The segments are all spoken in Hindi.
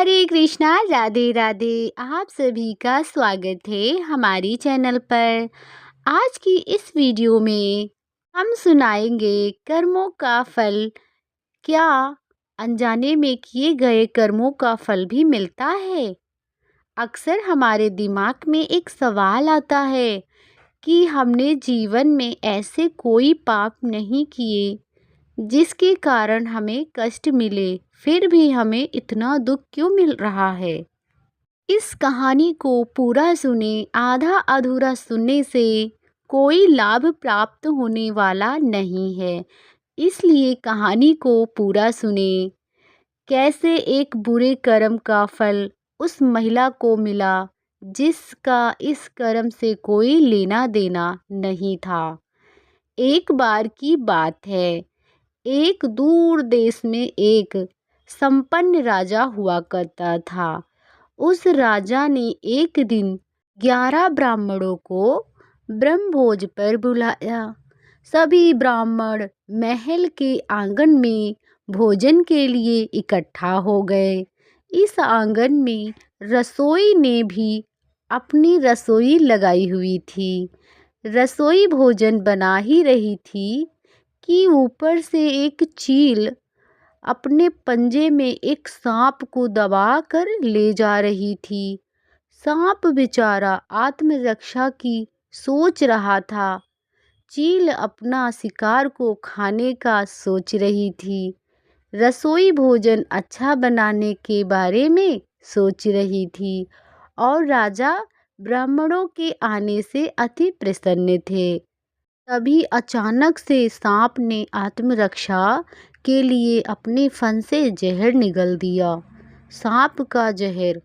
हरे कृष्णा, राधे राधे। आप सभी का स्वागत है हमारी चैनल पर। आज की इस वीडियो में हम सुनाएंगे कर्मों का फल। क्या अनजाने में किए गए कर्मों का फल भी मिलता है? अक्सर हमारे दिमाग में एक सवाल आता है कि हमने जीवन में ऐसे कोई पाप नहीं किए जिसके कारण हमें कष्ट मिले, फिर भी हमें इतना दुख क्यों मिल रहा है। इस कहानी को पूरा सुने, आधा अधूरा सुनने से कोई लाभ प्राप्त होने वाला नहीं है, इसलिए कहानी को पूरा सुने। कैसे एक बुरे कर्म का फल उस महिला को मिला जिसका इस कर्म से कोई लेना देना नहीं था। एक बार की बात है, एक दूर देश में एक संपन्न राजा हुआ करता था। उस राजा ने एक दिन 11 ब्राह्मणों को ब्रह्मभोज पर बुलाया। सभी ब्राह्मण महल के आंगन में भोजन के लिए इकट्ठा हो गए। इस आंगन में रसोई ने भी अपनी रसोई लगाई हुई थी। रसोई भोजन बना ही रही थी कि ऊपर से एक चील अपने पंजे में एक सांप को दबाकर ले जा रही थी। सांप बेचारा आत्मरक्षा की सोच रहा था। चील अपना शिकार को खाने का सोच रही थी। रसोई भोजन अच्छा बनाने के बारे में सोच रही थी और राजा ब्राह्मणों के आने से अति प्रसन्न थे। तभी अचानक से सांप ने आत्मरक्षा के लिए अपने फन से जहर निगल दिया। सांप का जहर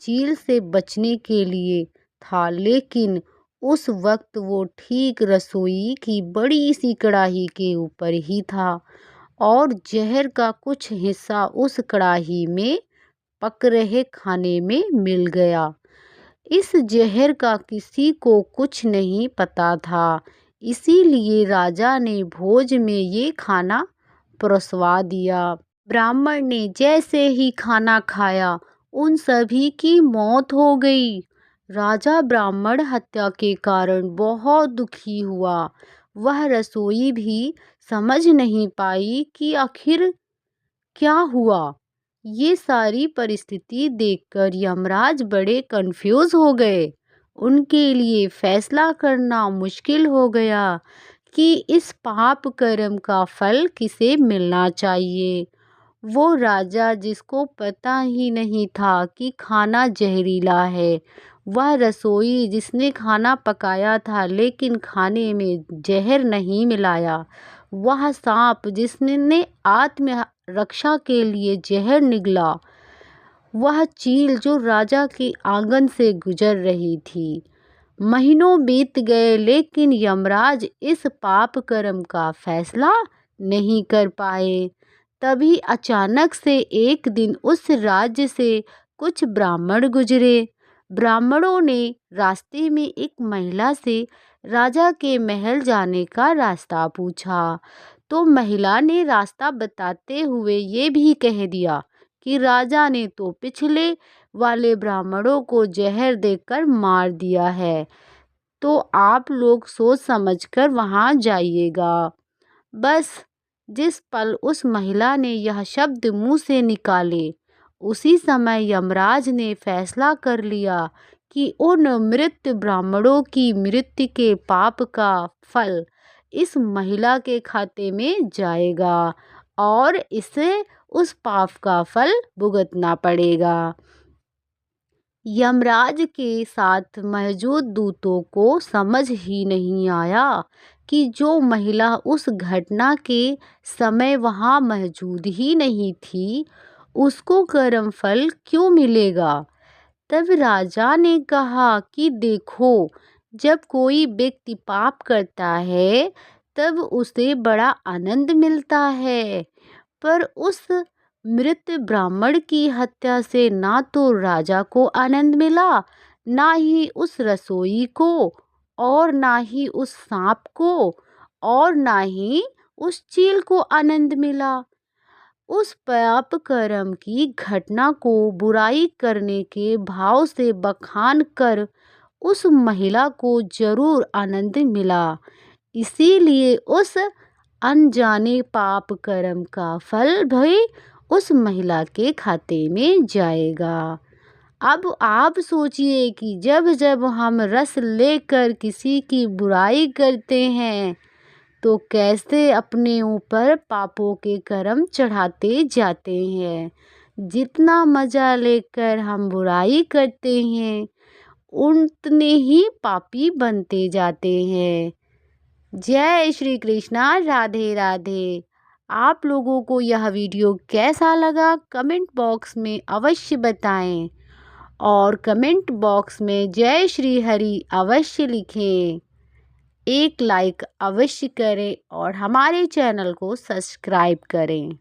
चील से बचने के लिए था, लेकिन उस वक्त वो ठीक रसोई की बड़ी सी कढ़ाई के ऊपर ही था और जहर का कुछ हिस्सा उस कढ़ाई में पक रहे खाने में मिल गया। इस जहर का किसी को कुछ नहीं पता था, इसीलिए राजा ने भोज में ये खाना परोसवा दिया। ब्राह्मण ने जैसे ही खाना खाया, उन सभी की मौत हो गई। राजा ब्राह्मण हत्या के कारण बहुत दुखी हुआ। वह रसोई भी समझ नहीं पाई कि आखिर क्या हुआ। ये सारी परिस्थिति देखकर यमराज बड़े कंफ्यूज हो गए। उनके लिए फैसला करना मुश्किल हो गया कि इस पाप कर्म का फल किसे मिलना चाहिए। वो राजा जिसको पता ही नहीं था कि खाना जहरीला है, वह रसोई जिसने खाना पकाया था लेकिन खाने में जहर नहीं मिलाया, वह सांप जिसने आत्म रक्षा के लिए जहर निगला, वह चील जो राजा के आंगन से गुजर रही थी। महीनों बीत गए लेकिन यमराज इस पाप कर्म का फैसला नहीं कर पाए। तभी अचानक से एक दिन उस राज्य से कुछ ब्राह्मण गुजरे। ब्राह्मणों ने रास्ते में एक महिला से राजा के महल जाने का रास्ता पूछा, तो महिला ने रास्ता बताते हुए ये भी कह दिया कि राजा ने तो पिछले वाले ब्राह्मणों को जहर देकर मार दिया है, तो आप लोग सोच समझकर वहां जाइएगा। बस जिस पल उस महिला ने यह शब्द मुंह से निकाले, उसी समय यमराज ने फैसला कर लिया कि उन मृत ब्राह्मणों की मृत्यु के पाप का फल इस महिला के खाते में जाएगा और इसे उस पाप का फल भुगतना पड़ेगा। यमराज के साथ मौजूद दूतों को समझ ही नहीं आया कि जो महिला उस घटना के समय वहां मौजूद ही नहीं थी, उसको कर्म फल क्यों मिलेगा। तब राजा ने कहा कि देखो, जब कोई व्यक्ति पाप करता है तब उसे बड़ा आनंद मिलता है, पर उस मृत ब्राह्मण की हत्या से ना तो राजा को आनंद मिला, ना ही उस रसोई को, और ना ही उस सांप को, और ना ही उस चील को आनंद मिला। उस पाप कर्म की घटना को बुराई करने के भाव से बखान कर उस महिला को जरूर आनंद मिला। इसीलिए उस अनजाने पाप कर्म का फल भी उस महिला के खाते में जाएगा। अब आप सोचिए कि जब जब हम रस लेकर किसी की बुराई करते हैं तो कैसे अपने ऊपर पापों के कर्म चढ़ाते जाते हैं। जितना मज़ा लेकर हम बुराई करते हैं उतने ही पापी बनते जाते हैं। जय श्री कृष्णा, राधे राधे। आप लोगों को यह वीडियो कैसा लगा कमेंट बॉक्स में अवश्य बताएं और कमेंट बॉक्स में जय श्री हरि अवश्य लिखें। एक लाइक अवश्य करें और हमारे चैनल को सब्सक्राइब करें।